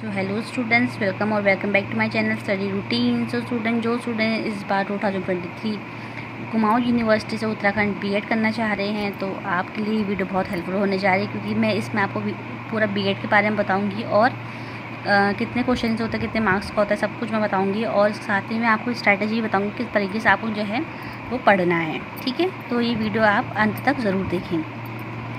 सो hello students, welcome और welcome back to my channel study routine. So जो student इस बार 2023 Kumaon university से Uttarakhand BEd करना चाह रहे हैं तो आपके लिए ये वीडियो बहुत हेल्पफुल होने जा रही है, क्योंकि मैं इसमें आपको पूरा बीएड के बारे में बताऊंगी और कितने क्वेश्चन होते हैं, कितने मार्क्स का होता है, सब कुछ मैं बताऊंगी। और साथ ही मैं आपको स्ट्रैटेजी बताऊंगी किस तरीके से आपको जो है वो पढ़ना है। ठीक है, तो ये वीडियो आप अंत तक ज़रूर देखें।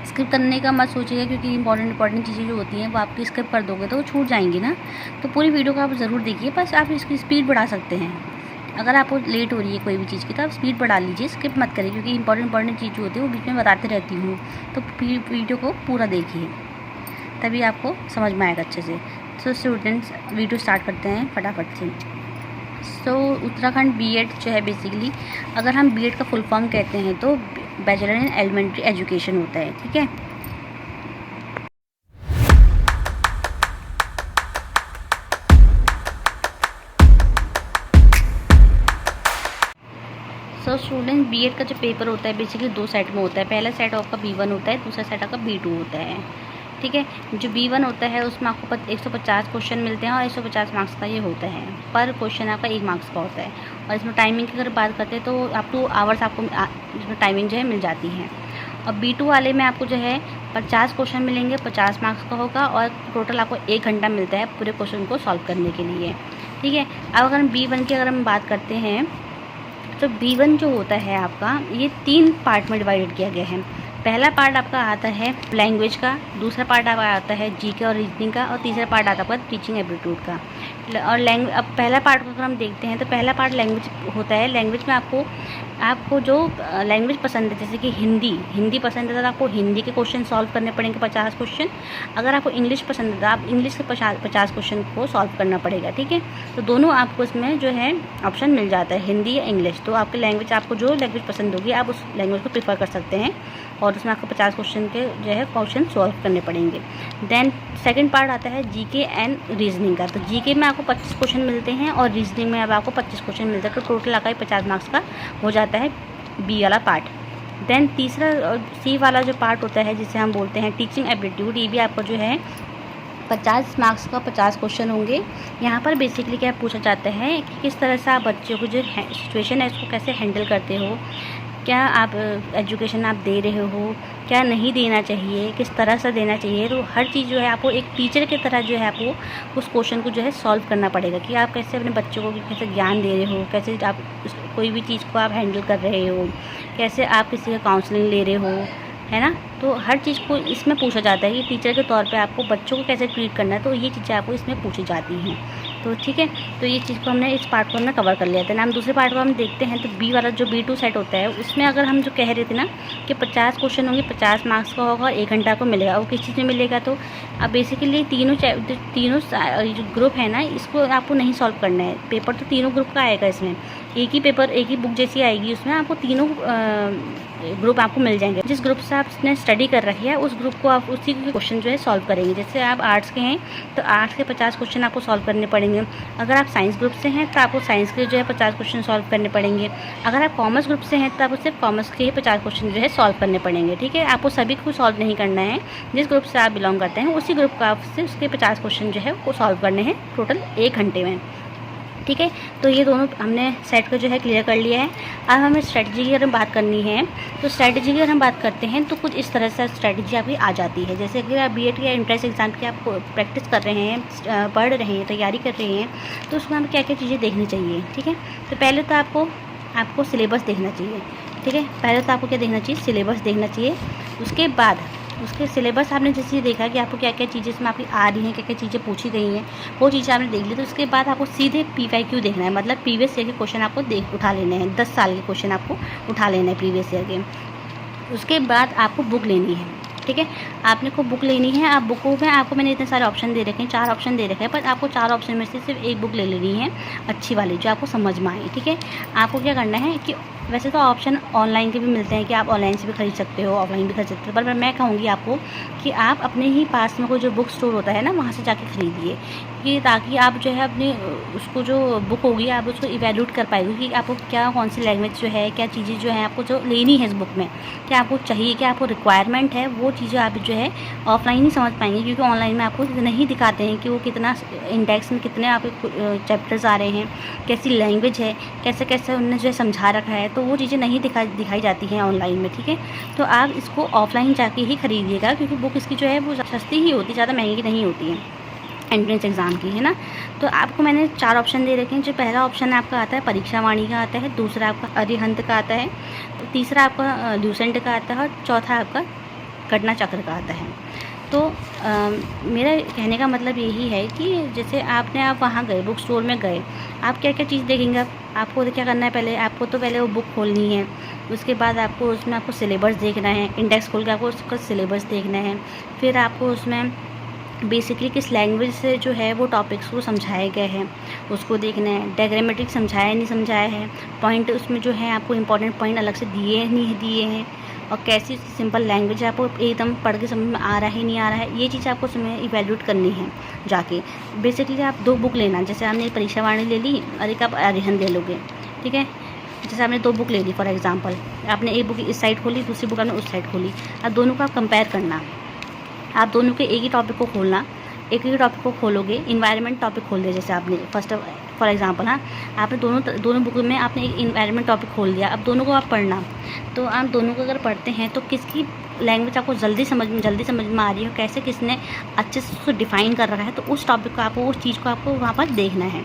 स्किप करने का मत सोचिएगा, क्योंकि इंपॉर्टेंट चीज़ें जो होती हैं वो आपकी स्किप कर दोगे तो वो छूट जाएंगी ना। तो पूरी वीडियो को आप ज़रूर देखिए, बस आप इसकी स्पीड बढ़ा सकते हैं। अगर आपको लेट हो रही है कोई भी चीज़ की तो आप स्पीड बढ़ा लीजिए, स्किप मत करिए, क्योंकि इंपॉर्टेंट चीज़ जो होती है वो बीच में बताते रहती हूँ। तो वीडियो को पूरा देखिए, तभी आपको समझ में आएगा अच्छे से। तो स्टूडेंट्स, वीडियो स्टार्ट करते हैं फटाफट से। उत्तराखंड बीएड जो है बेसिकली, अगर हम बीएड का फुल फॉर्म कहते हैं तो बैचलर इन एलिमेंट्री एजुकेशन होता है। ठीक है, स्टूडेंट बीएड का जो पेपर होता है बेसिकली 2 सेट में होता है। पहला सेट आपका B1 होता है, दूसरा सेट आपका B2 होता है। ठीक है, जो B1 होता है उसमें आपको 150 क्वेश्चन मिलते हैं और 150 मार्क्स का ये होता है। पर क्वेश्चन आपका 1 मार्क्स का होता है। और इसमें टाइमिंग की अगर बात करते हैं तो आप 2 आवर्स आपको इसमें टाइमिंग जो है मिल जाती है। और B2 वाले में आपको जो है 50 क्वेश्चन मिलेंगे, 50 मार्क्स का होगा और टोटल आपको 1 घंटा मिलता है पूरे क्वेश्चन को सॉल्व करने के लिए। ठीक है, अब अगर हम B1 की अगर हम बात करते हैं तो B1 जो होता है आपका, ये 3 पार्ट में डिवाइडेड किया गया है। पहला पार्ट आपका आता है लैंग्वेज का, दूसरा पार्ट आपका आता है जीके और रीजनिंग का, और तीसरा पार्ट आता है आपका टीचिंग एप्टीट्यूड का। और अब पहला पार्ट को अगर हम देखते हैं तो पहला पार्ट लैंग्वेज होता है। लैंग्वेज में आपको जो लैंग्वेज पसंद है, जैसे कि हिंदी पसंद है तो आपको हिंदी के क्वेश्चन सॉल्व करने पड़ेंगे 50 क्वेश्चन। अगर आपको इंग्लिश पसंद है तो आप इंग्लिश के 50 क्वेश्चन को सॉल्व करना पड़ेगा। ठीक है, तो दोनों आपको इसमें जो है ऑप्शन मिल जाता है, हिंदी या इंग्लिश। तो आपकी लैंग्वेज, आपको जो लैंग्वेज पसंद होगी आप उस लैंग्वेज को प्रीफर कर सकते हैं, और उसमें आपको 50 क्वेश्चन के जो है क्वेश्चन सॉल्व करने पड़ेंगे। देन सेकंड पार्ट आता है जीके एंड रीजनिंग का। तो जीके में आपको 25 क्वेश्चन मिलते हैं और रीजनिंग में अब आपको 25 क्वेश्चन मिलते हैं। तो टोटल आपका 50 मार्क्स का हो जाता है बी वाला पार्ट। देन तीसरा सी वाला जो पार्ट होता है, जिसे हम बोलते हैं टीचिंग एप्टीट्यूड, ये भी आपको जो है 50 मार्क्स का 50 क्वेश्चन होंगे। यहाँ पर बेसिकली क्या पूछा जाता है कि किस तरह से आप बच्चों को जो सिचुएशन है उसको कैसे हैंडल करते हो, क्या आप एजुकेशन आप दे रहे हो, क्या नहीं देना चाहिए, किस तरह से देना चाहिए। तो हर चीज़ जो है आपको एक टीचर की तरह जो है आपको उस क्वेश्चन को जो है सॉल्व करना पड़ेगा, कि आप कैसे अपने बच्चों को कैसे ज्ञान दे रहे हो, कैसे आप कोई भी चीज़ को आप हैंडल कर रहे हो, कैसे आप किसी का काउंसलिंग ले रहे हो, है ना। तो हर चीज़ को इसमें पूछा जाता है कि टीचर के तौर पे आपको बच्चों को कैसे ट्रीट करना है। तो ये चीज़ें आपको इसमें पूछी जाती हैं। तो ठीक है, तो ये चीज़ को हमने इस पार्ट को हमने कवर कर लिया था ना। हम दूसरे पार्ट को हम देखते हैं तो बी वाला जो B2 सेट होता है, उसमें अगर हम जो कह रहे थे ना कि 50 क्वेश्चन होंगे, 50 मार्क्स का होगा, 1 घंटा को मिलेगा। वो किस चीज़ में मिलेगा, तो अब बेसिकली तीनों जो ग्रुप है ना, इसको आपको नहीं सॉल्व करना है। पेपर तो तीनों ग्रुप का आएगा, इसमें एक ही पेपर, एक ही बुक जैसी आएगी, उसमें आपको तीनों ग्रुप आपको मिल जाएंगे। जिस ग्रुप से आपने स्टडी कर रखी है उस ग्रुप को आप उसी के क्वेश्चन जो है सॉल्व करेंगे। जैसे आप आर्ट्स के हैं तो आर्ट्स के 50 क्वेश्चन आपको सॉल्व करने पड़ेंगे। अगर आप साइंस ग्रुप से हैं तो आपको साइंस के जो है 50 क्वेश्चन सॉल्व करने पड़ेंगे। अगर आप कॉमर्स ग्रुप से हैं तो आपको सिर्फ कॉमर्स के ही 50 क्वेश्चन जो है सॉल्व करने पड़ेंगे। ठीक है, आपको सभी को सॉल्व नहीं करना है। जिस ग्रुप से आप बिलोंग करते हैं उसी ग्रुप का आपसे उसके 50 क्वेश्चन जो है वो सॉल्व करने हैं टोटल 1 घंटे में। ठीक है, तो ये दोनों हमने सेट को जो है क्लियर कर लिया है। अब हमें स्ट्रेटजी की अगर बात करनी है तो स्ट्रेटजी की अगर हम बात करते हैं तो कुछ इस तरह से स्ट्रेटजी आपकी आ जाती है। जैसे अगर आप बीएड या एंट्रेंस एग्जाम की आप प्रैक्टिस कर रहे हैं, पढ़ रहे हैं, तैयारी कर रहे हैं, तो उसमें हमें क्या क्या चीज़ें देखनी चाहिए। ठीक है, तो पहले तो आपको सिलेबस देखना चाहिए। ठीक है, पहले तो आपको क्या देखना चाहिए, सिलेबस देखना चाहिए। उसके बाद उसके सिलेबस आपने जैसे देखा कि आपको क्या क्या चीज़ें इसमें आपकी आ रही हैं, क्या क्या चीज़ें पूछी गई हैं, वो चीज़ें आपने देख ली। तो उसके बाद आपको सीधे PYQ देखना है, मतलब प्रीवियस ईयर के क्वेश्चन आपको उठा लेने हैं। 10 साल के क्वेश्चन आपको उठा लेना है प्रीवियस ईयर के। उसके बाद आपको बुक लेनी है। ठीक है, आपने को बुक लेनी है। आप बुकों में आपको मैंने इतने सारे ऑप्शन दे रखे हैं, 4 ऑप्शन दे रखे हैं, पर आपको 4 ऑप्शन में से सिर्फ एक बुक ले लेनी है अच्छी वाली, जो आपको समझ में आए। ठीक है, आपको क्या करना है कि वैसे तो ऑप्शन ऑनलाइन के भी मिलते हैं कि आप ऑनलाइन से भी खरीद सकते हो, ऑफलाइन भी खरीद सकते हो, पर मैं कहूँगी आपको कि आप अपने ही पास में कोई जो बुक स्टोर होता है ना, वहाँ से जाके खरीदिए, कि ताकि आप जो है अपनी उसको जो बुक होगी आप उसको इवैल्यूएट कर पाएंगे कि आपको क्या कौन सी लैंग्वेज जो है, क्या चीज़ें जो है आपको जो लेनी है इस बुक में, क्या आपको चाहिए, क्या आपको रिक्वायरमेंट है, वो चीज़ें आप जो है ऑफलाइन ही समझ पाएंगे। क्योंकि ऑनलाइन में आपको नहीं दिखाते हैं कि वो कितना इंडेक्स में कितने आपके चैप्टर्स आ रहे हैं, कैसी लैंग्वेज है, कैसे कैसे उन्होंने जो है समझा रखा है, तो वो चीज़ें नहीं दिखाई जाती हैं ऑनलाइन में। ठीक है, तो आप इसको ऑफलाइन जाके ही खरीदिएगा, क्योंकि बुक इसकी जो है वो सस्ती ही होती है, ज़्यादा महंगी नहीं होती है एंट्रेंस एग्ज़ाम की, है ना। तो आपको मैंने 4 ऑप्शन दे रखे हैं। जो पहला ऑप्शन आपका आता है परीक्षा वाणी का आता है, दूसरा आपका अरिहंत का आता है, तीसरा आपका ल्यूसेंट का आता है और चौथा आपका घटना चक्र का आता है। तो मेरा कहने का मतलब यही है कि जैसे आप वहाँ गए, बुक स्टोर में गए, आप क्या क्या चीज़ देखेंगे। आपको क्या करना है, पहले आपको तो पहले वो बुक खोलनी है, उसके बाद आपको उसमें आपको सिलेबस देखना है, इंडेक्स खोल के आपको उसका सिलेबस देखना है। फिर आपको उसमें बेसिकली किस लैंग्वेज से जो है वो टॉपिक्स को समझाए गए हैं उसको देखना है, डायग्रामेटिक समझाया नहीं समझाया है, पॉइंट उसमें जो है आपको इंपॉर्टेंट पॉइंट अलग से दिए नहीं दिए हैं, और कैसी सिंपल लैंग्वेज है, आपको एकदम पढ़ के समझ में आ रहा है नहीं आ रहा है, ये चीज़ आपको उसमें इवैल्यूएट करनी है जाके। बेसिकली आप 2 बुक लेना, जैसे आपने परीक्षा वाणी ले ली और एक आप अरिहंत ले लोगे। ठीक है, जैसे आपने 2 बुक ले ली फॉर एग्जांपल, आपने एक बुक इस साइड खोली, दूसरी बुक आपने उस साइड खोली, अब दोनों को आप कंपेयर करना। आप दोनों के एक ही टॉपिक को खोलना, एक ही टॉपिक को खोलोगे, इन्वायरमेंट टॉपिक खोल दिया जैसे आपने फर्स्ट फॉर एग्जांपल, हाँ आपने दोनों बुक में आपने एक इन्वायरमेंट टॉपिक खोल दिया, अब दोनों को आप पढ़ना। तो आप दोनों को अगर पढ़ते हैं तो किसकी लैंग्वेज आपको जल्दी समझ में आ रही है, कैसे किसने अच्छे से उसको डिफ़ाइन कर रखा है, तो उस टॉपिक को आपको, उस चीज़ को आपको वहाँ पर देखना है।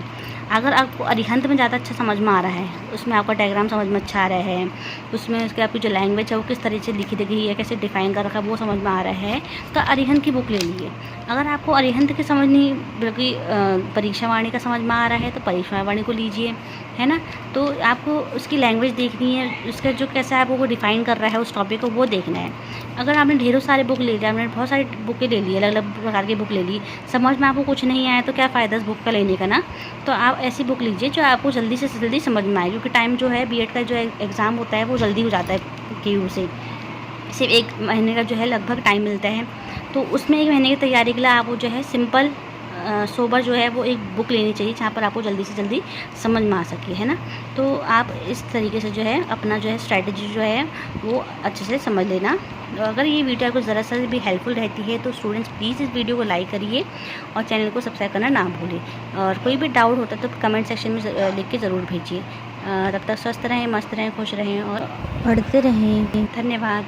अगर आपको अरिहंत में ज़्यादा अच्छा समझ में आ रहा है, उसमें आपका डायग्राम समझ में अच्छा आ रहा है, उसमें उसके आपकी जो लैंग्वेज है वो किस तरीके से लिखी गई है, कैसे डिफ़ाइन कर रखा है वो समझ में आ रहा है, तो अरिहंत की बुक ले लीजिए। अगर आपको अरिहंत की समझ नहीं बल्कि परीक्षा वाणी का समझ में आ रहा है तो परीक्षा वाणी को लीजिए, है ना। तो आपको उसकी लैंग्वेज देखनी है, उसका जो कैसा है वो डिफ़ाइन कर रहा है उस टॉपिक को, वो देखना है। अगर आपने ढेरों सारे बुक ले लिया, आपने बहुत सारी बुकें ले ली, अलग अलग प्रकार की बुक ले ली, समझ में आपको कुछ नहीं आया तो क्या फ़ायदा इस बुक का लेने का ना। तो आप ऐसी बुक लीजिए जो आपको जल्दी से जल्दी समझ में आए, क्योंकि टाइम जो है बीएड का जो एग्ज़ाम होता है वो जल्दी हो जाता है केयू से, सिर्फ 1 महीने का जो है लगभग टाइम मिलता है। तो उसमें 1 महीने की तैयारी के लिए आपको जो है सिंपल सोबर जो है वो एक बुक लेनी चाहिए जहाँ पर आपको जल्दी से जल्दी समझ में आ सके, है ना। तो आप इस तरीके से जो है अपना जो है स्ट्रैटेजी जो है वो अच्छे से समझ लेना। तो अगर ये वीडियो आपको ज़रा सा भी हेल्पफुल रहती है तो स्टूडेंट्स प्लीज़ इस वीडियो को लाइक करिए और चैनल को सब्सक्राइब करना ना भूलें। और कोई भी डाउट होता है तो कमेंट सेक्शन में लिख के ज़रूर भेजिए। तब तक स्वस्थ रहें, मस्त रहें, खुश रहें और पढ़ते रहें। धन्यवाद।